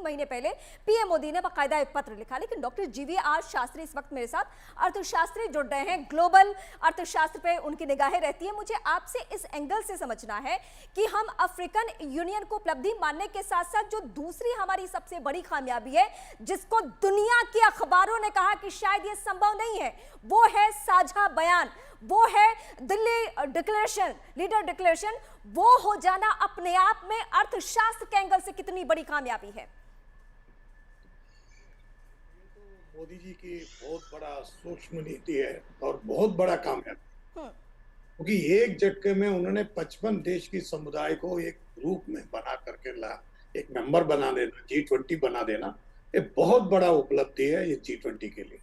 महीने पहले पीएम मोदी ने बाकायदा एक पत्र लिखा। लेकिन डॉक्टर GVR शास्त्री इस वक्त मेरे साथ, अर्थशास्त्री जुड़ रहे हैं, ग्लोबल अर्थशास्त्र पे उनकी निगाहें रहती है। मुझे आपसे इस एंगल से समझना है कि हम अफ्रीकन यूनियन को उपलब्धि मानने के साथ साथ जो दूसरी हमारी सबसे बड़ी खामियाबी है, जिसको दुनिया के अखबारों ने कहा कि शायद ये संभव नहीं है, वो है साझा बयान, वो है दिल्ली डिक्लेरेशन, लीडर डिक्लेरेशन। वो हो जाना अपने आप में अर्थशास्त्र के एंगल से कितनी बड़ी कामयाबी है? मोदी जी की बहुत बड़ा सूक्ष्म नीति है और बहुत बड़ा कामयाबी, क्योंकि एक झटके में उन्होंने 55 देश की समुदाय को एक रूप में बना करके एक मेंबर बना देना, G20 बना देना, ये बहुत बड़ा उपलब्धि है। ये G20 के लिए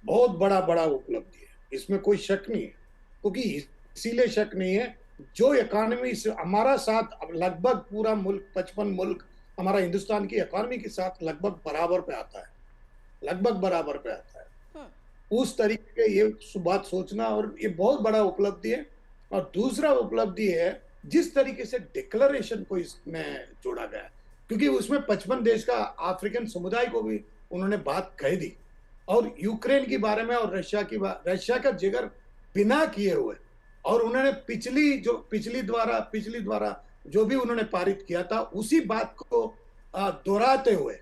बहुत बड़ा उपलब्धि है, इसमें कोई शक नहीं है। क्योंकि इसीलिए शक नहीं है, जो इकोनॉमी से हमारा साथ लगभग पूरा मुल्क, 55 मुल्क हमारा हिंदुस्तान की इकोनॉमी के साथ लगभग बराबर पे आता है, लगभग बराबर पे आता है। उस तरीके के ये बात सोचना, और ये बहुत बड़ा उपलब्धि है। और दूसरा उपलब्धि है जिस तरीके से डिक्लेरेशन को इसमें जोड़ा गया है, क्योंकि उसमें 55 देश का अफ्रीकन समुदाय को भी उन्होंने बात कह दी, और यूक्रेन के बारे में और रशिया का जिक्र बिना किए हुए, और उन्होंने पिछली द्वारा जो भी उन्होंने पारित किया था उसी बात को दोहराते हुए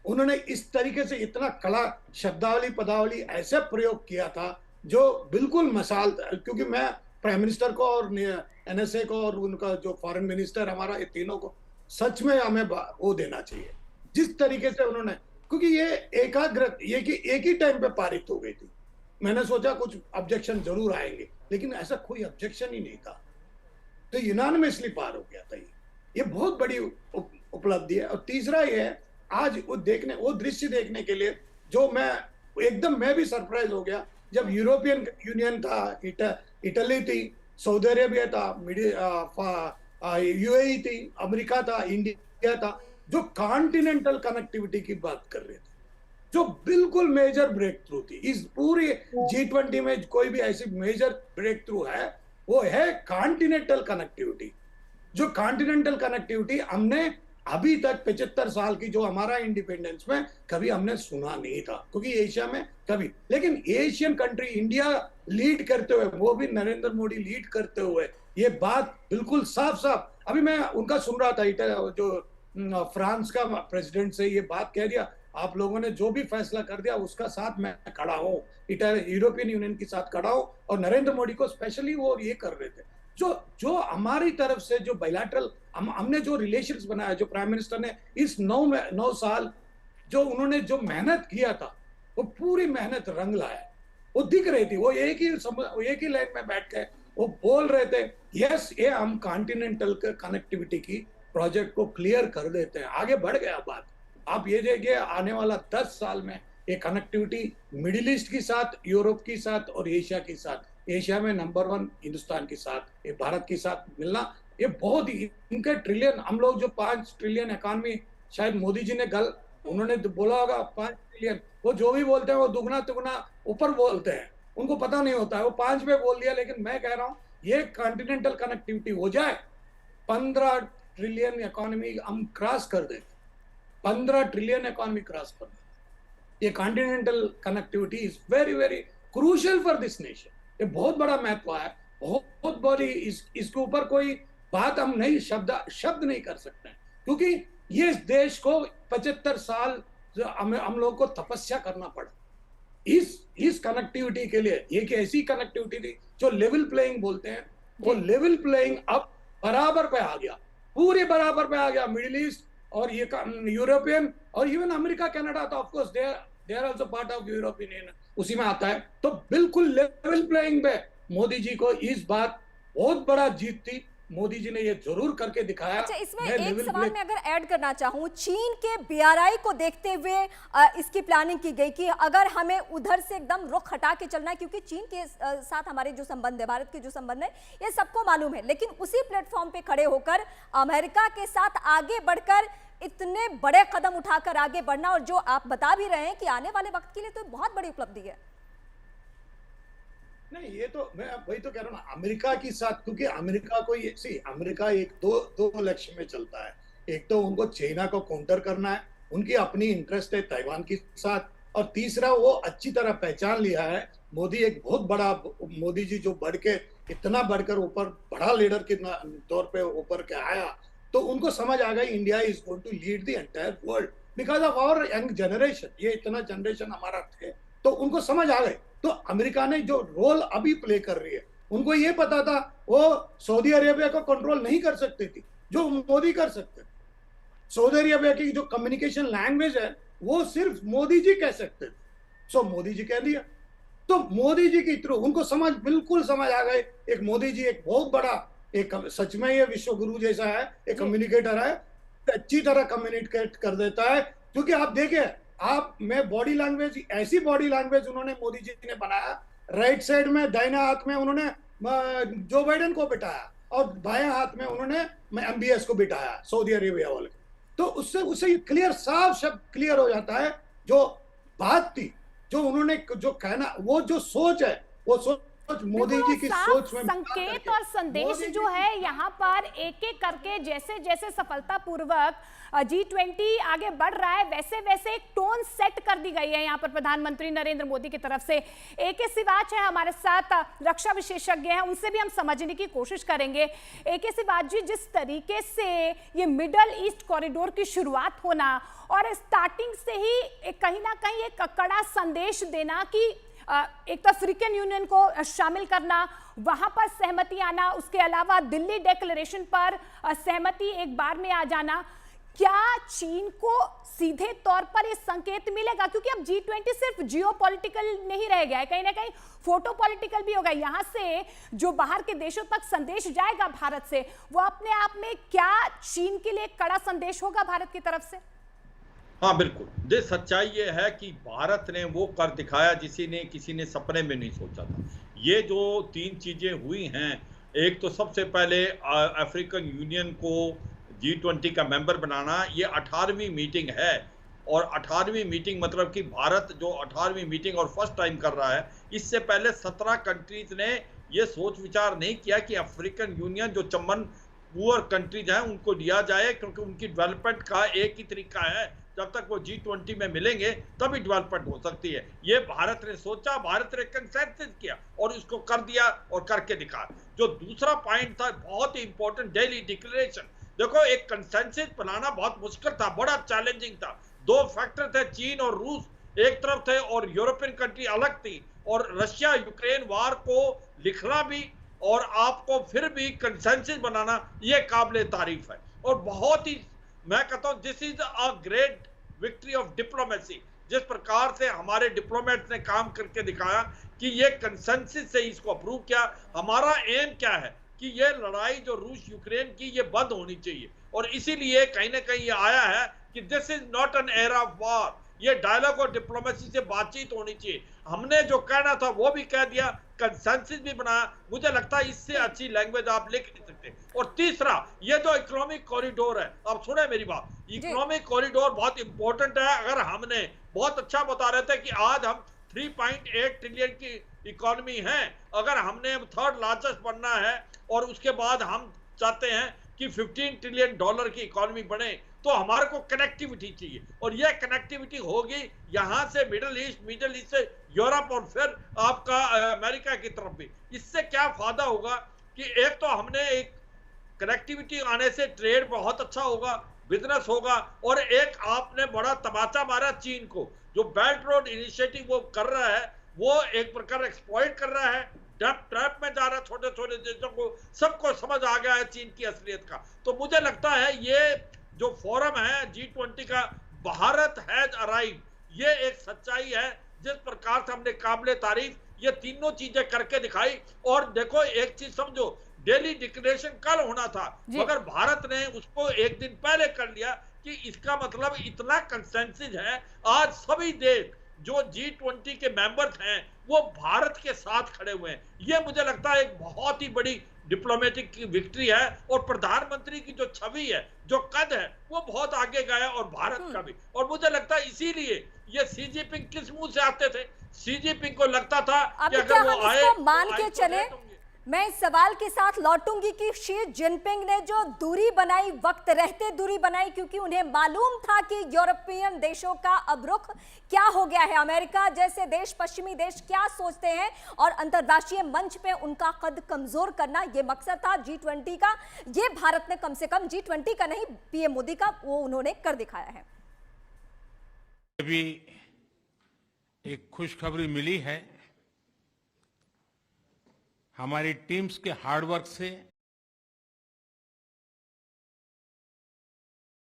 उन्होंने इस तरीके से इतना कड़ा शब्दावली पदावली ऐसे प्रयोग किया था जो बिल्कुल मिसाल, क्योंकि मैं प्राइम मिनिस्टर को और NSA को और उनका जो फॉरेन मिनिस्टर हमारा, ये तीनों को सच में हमें वो देना चाहिए जिस तरीके से उन्होंने, क्योंकि ये एक ही टाइम पे पारित हो गई थी। मैंने सोचा कुछ ऑब्जेक्शन जरूर आएंगे, लेकिन ऐसा कोई ऑब्जेक्शन ही नहीं था, तो यूनानिमसली पार हो गया था। ये बहुत बड़ी उपलब्धि है। और तीसरा ये है, आज वो दृश्य देखने के लिए जो मैं भी सरप्राइज हो गया जब यूरोपियन यूनियन था, इटली थी, सऊदी अरेबिया था, UAE थी, अमेरिका था, इंडिया था, जो कॉन्टिनेंटल कनेक्टिविटी की बात कर रहे थे, जो बिल्कुल मेजर ब्रेक थ्रू थी। इस पूरी G20 में कोई भी ऐसी मेजर ब्रेक थ्रू है, वो है कॉन्टिनेंटल कनेक्टिविटी। जो कॉन्टिनेंटल कनेक्टिविटी हमने अभी तक 75 साल की जो हमारा इंडिपेंडेंस में कभी हमने सुना नहीं था, क्योंकि एशिया में कभी, लेकिन एशियन कंट्री इंडिया लीड करते हुए, वो भी नरेंद्र मोदी लीड करते हुए, ये बात बिल्कुल साफ अभी मैं उनका सुन रहा था, जो फ्रांस का प्रेसिडेंट से ये बात कह दिया, आप लोगों ने जो भी फैसला कर दिया उसका साथ मैं खड़ा हूँ, यूरोपियन यूनियन के साथ खड़ा हूँ। और नरेंद्र मोदी को स्पेशली वो ये कर रहे थे, जो हमारी तरफ से जो बायलैटरल हमने जो रिलेशंस बनाया, जो प्राइम मिनिस्टर ने इस 9 साल जो उन्होंने जो मेहनत किया था, वो पूरी मेहनत रंग लाया, वो दिख रही थी। वो एक ही लाइन में बैठ के वो बोल रहे थे, यस, ये हम कॉन्टिनेंटल कनेक्टिविटी की प्रोजेक्ट को क्लियर कर देते हैं। आगे बढ़ गया बात। आप ये देखिए, आने वाला 10 साल में ये कनेक्टिविटी मिडिल ईस्ट के साथ, यूरोप के साथ और एशिया के साथ, एशिया में नंबर 1 हिंदुस्तान के साथ, ये भारत के साथ मिलना, ये बहुत ही इनके ट्रिलियन, हम लोग जो 5 ट्रिलियन इकॉनमी, शायद मोदी जी ने उन्होंने बोला होगा 5 ट्रिलियन, वो जो भी बोलते हैं वो दुगना तुगना ऊपर बोलते हैं, उनको पता नहीं होता है, वो 5 में बोल दिया। लेकिन मैं कह रहा हूँ ये कॉन्टिनेंटल कनेक्टिविटी हो जाए, 15 ट्रिलियन इकॉनमी हम क्रॉस कर दें, 15 ट्रिलियन इकॉनमी क्रॉस कर दें। ये continental connectivity is very very crucial for this nation. ये बहुत बड़ा महत्व है, बहुत बड़ी। इसके ऊपर कोई बात हम नहीं, शब्द नहीं कर सकते, क्योंकि ये इस देश को 75 साल हम लोग को तपस्या करना पड़ा इस कनेक्टिविटी के लिए। एक ऐसी कनेक्टिविटी थी जो लेवल प्लेइंग बोलते हैं, वो लेवल प्लेइंग अब बराबर पे आ गया, पूरे बराबर पे आ गया। मिडिल ईस्ट और ये यूरोपियन और इवन अमेरिका, कनाडा, तो of course they are also part of European Union, उसी में आता है। तो बिल्कुल लेवल प्लेइंग पे मोदी जी को इस बात बहुत बड़ा जीत थी। मोदी जी ने ये जरूर करके दिखाया। अच्छा, इसमें एक सवाल मैं अगर ऐड करना चाहूं, चीन के BRI को देखते हुए इसकी प्लानिंग की गई कि अगर हमें उधर से एकदम रुख हटा के चलना है, क्योंकि चीन के साथ हमारे जो संबंध है, भारत के जो संबंध है, ये सबको मालूम है, लेकिन उसी प्लेटफॉर्म पे खड़े होकर अमेरिका के साथ आगे बढ़कर इतने बड़े कदम उठाकर आगे बढ़ना, और जो आप बता भी रहे हैं कि आने वाले वक्त के लिए तो बहुत बड़ी उपलब्धि है। नहीं, ये तो मैं वही तो कह रहा हूँ ना, अमेरिका के साथ, क्योंकि अमेरिका को अमेरिका दो लक्ष्य में चलता है। एक तो उनको चाइना को काउंटर करना है, उनकी अपनी इंटरेस्ट है ताइवान के साथ, और तीसरा वो अच्छी तरह पहचान लिया है मोदी एक बहुत बड़ा, मोदी जी जो बढ़ के इतना बढ़कर ऊपर बड़ा लीडर के तौर पे ऊपर के आया, तो उनको समझ आ गई India is going to lead the entire world because of our young generation. ये इतना जनरेशन हमारा थे, तो उनको समझ आ गए। तो अमेरिका ने जो रोल अभी प्ले कर रही है, उनको ये पता था वो सऊदी अरेबिया को कंट्रोल नहीं कर सकती थी जो मोदी कर सकते। सऊदी अरेबिया की जो कम्युनिकेशन लैंग्वेज है वो सिर्फ मोदी जी कह सकते थे, सो मोदी जी कह दिया। तो मोदी जी के थ्रू उनको समझ, बिल्कुल समझ आ गए एक मोदी जी एक बहुत बड़ा, एक सच में ये विश्व गुरु जैसा है, एक कम्युनिकेटर है, अच्छी तरह कम्युनिकेट कर देता है। क्योंकि आप देखिए, आप में बॉडी लैंग्वेज, ऐसी बॉडी लैंग्वेज उन्होंने मोदी जी ने बनाया, राइट साइड में दाहिने हाथ में उन्होंने जो बाइडेन को बिठाया और बाएं हाथ में उन्होंने एमबीएस को बिठाया सऊदी अरेबिया वाले। तो उससे क्लियर, साफ शब्द क्लियर हो जाता है जो बात थी, जो उन्होंने जो कहना, वो जो सोच है, वो सोच मोदी जी की सोच में संकेत और संदेश जो है यहाँ पर एक एक करके जैसे जैसे सफलतापूर्वक G20 आगे बढ़ रहा है, वैसे वैसे एक टोन सेट कर दी गई है यहाँ पर प्रधानमंत्री नरेंद्र मोदी की तरफ से। AK सिवाच है हमारे साथ, रक्षा विशेषज्ञ हैं, उनसे भी हम समझने की कोशिश करेंगे। AK सिवाच जी, जिस तरीके से ये मिडल ईस्ट कॉरिडोर की शुरुआत होना और स्टार्टिंग से ही कहीं ना कहीं एक कड़ा संदेश देना कि एक तो अफ्रीकन यूनियन को शामिल करना, वहां पर सहमति आना, उसके अलावा दिल्ली डिक्लेरेशन पर सहमति एक बार में आ जाना, क्या चीन को सीधे तौर पर ये संकेत मिलेगा? क्योंकि अब G20 सिर्फ जियोपॉलिटिकल नहीं रह गया है, कहीं ना कहीं फोटो पॉलिटिकल भी होगा। यहां से जो बाहर के देशों तक संदेश जाएगा भारत से, वो अपने आप में क्या चीन के लिए कड़ा संदेश होगा भारत की तरफ से? हाँ बिल्कुल, दे सच्चाई ये है कि भारत ने वो कर दिखाया जिसे किसी ने सपने में नहीं सोचा था। ये जो तीन चीजें हुई हैं, एक तो सबसे पहले अफ्रीकन यूनियन को G20 का मेंबर बनाना, ये 18वीं मीटिंग है। और 18वीं मीटिंग मतलब कि भारत जो 18वीं मीटिंग और फर्स्ट टाइम कर रहा है। इससे पहले 17 कंट्रीज ने ये सोच विचार नहीं किया कि अफ्रीकन यूनियन जो चमन पुअर कंट्रीज हैं उनको लिया जाए, क्योंकि उनकी डेवलपमेंट का एक ही तरीका है, जब तक वो G20 में मिलेंगे तभी डेवलपमेंट हो सकती है। ये भारत ने सोचा, भारत ने कंसेंसस किया और इसको कर दिया और करके दिखा। जो दूसरा पॉइंट था बहुत ही इंपॉर्टेंट, दिल्ली डिक्लेरेशन। देखो, एक कंसेंसस बनाना बहुत मुश्किल था, बड़ा चैलेंजिंग था। दो फैक्टर थे, चीन और रूस एक तरफ थे और यूरोपियन कंट्री अलग थी, और रशिया यूक्रेन वार को लिखना भी और आपको फिर भी कंसेंसस बनाना, ये काबिले तारीफ है। और बहुत ही, मैं कहता हूं, this is a great victory of diplomacy. जिस प्रकार से हमारे डिप्लोमेट्स ने काम करके दिखाया कि ये कंसेंसस से इसको अप्रूव किया। हमारा एम क्या है कि ये लड़ाई जो रूस यूक्रेन की, ये बंद होनी चाहिए, और इसीलिए कहीं ना कहीं ये आया है कि this is not an era of war. ये डायलॉग और डिप्लोमेसी से बातचीत होनी चाहिए। हमने जो कहना था वो भी कह दिया, कंसेंसस भी बनाया। मुझे लगता है इससे अच्छी लैंग्वेज आप लिख नहीं सकते। और तीसरा, ये जो इकोनॉमिक कॉरिडोर है, अब सुने मेरी बात, इकोनॉमिक कॉरिडोर बहुत इंपॉर्टेंट है। अगर हमने, बहुत अच्छा बता रहे थे कि आज हम 3.8 ट्रिलियन की इकोनॉमी है, अगर हमने थर्ड लार्जेस्ट बनना है और उसके बाद हम चाहते हैं कि $15 ट्रिलियन की इकोनॉमी बने, तो हमारे को कनेक्टिविटी चाहिए। और यह कनेक्टिविटी होगी यहां से मिडिल ईस्ट से यूरोप और फिर आपका अमेरिका की तरफ भी। इससे क्या फायदा होगा कि एक तो हमने एक कनेक्टिविटी आने से ट्रेड बहुत अच्छा होगा, बिजनेस होगा, और एक आपने बड़ा तमाचा मारा चीन को, जो बेल्ट रोड इनिशिएटिव वो कर रहा है, वो एक प्रकार एक्सप्लॉइट कर रहा है, ट्रैप में जा रहा है छोटे छोटे देशों को। सबको समझ आ गया है चीन की असलियत का। तो मुझे लगता है ये जो फोरम है G20 का, भारत हैज अराइव, ये एक सच्चाई है। जिस प्रकार से हमने काबिले तारीफ ये तीनों चीजें करके दिखाई। और देखो, एक चीज समझो, दिल्ली डिक्लेरेशन कल होना था, मगर भारत ने उसको एक दिन पहले कर लिया, कि इसका मतलब इतना कंसेंसस है। आज सभी देश जो G20 के मेंबर्स हैं वो भारत के साथ खड़े हुए हैं। ये मुझे लगता है एक बहुत ही बड़ी डिप्लोमेटिक की विक्ट्री है। और प्रधानमंत्री की जो छवि है, जो कद है, वो बहुत आगे गया, और भारत का भी। और मुझे लगता है इसीलिए ये शी जिनपिंग किस मुंह से आते थे, शी जिनपिंग को लगता था कि अगर वो आए मान के चले, मैं इस सवाल के साथ लौटूंगी कि शी जिनपिंग ने जो दूरी बनाई, वक्त रहते दूरी बनाई, क्योंकि उन्हें मालूम था कि यूरोपियन देशों का अब रुख क्या हो गया है, अमेरिका जैसे देश, पश्चिमी देश क्या सोचते हैं, और अंतर्राष्ट्रीय मंच पे उनका कद कमजोर करना ये मकसद था G20 का। ये भारत ने कम से कम G20 का नहीं, पीएम मोदी का, वो उन्होंने कर दिखाया है। अभी एक खुशखबरी मिली है, हमारी टीम्स के हार्डवर्क से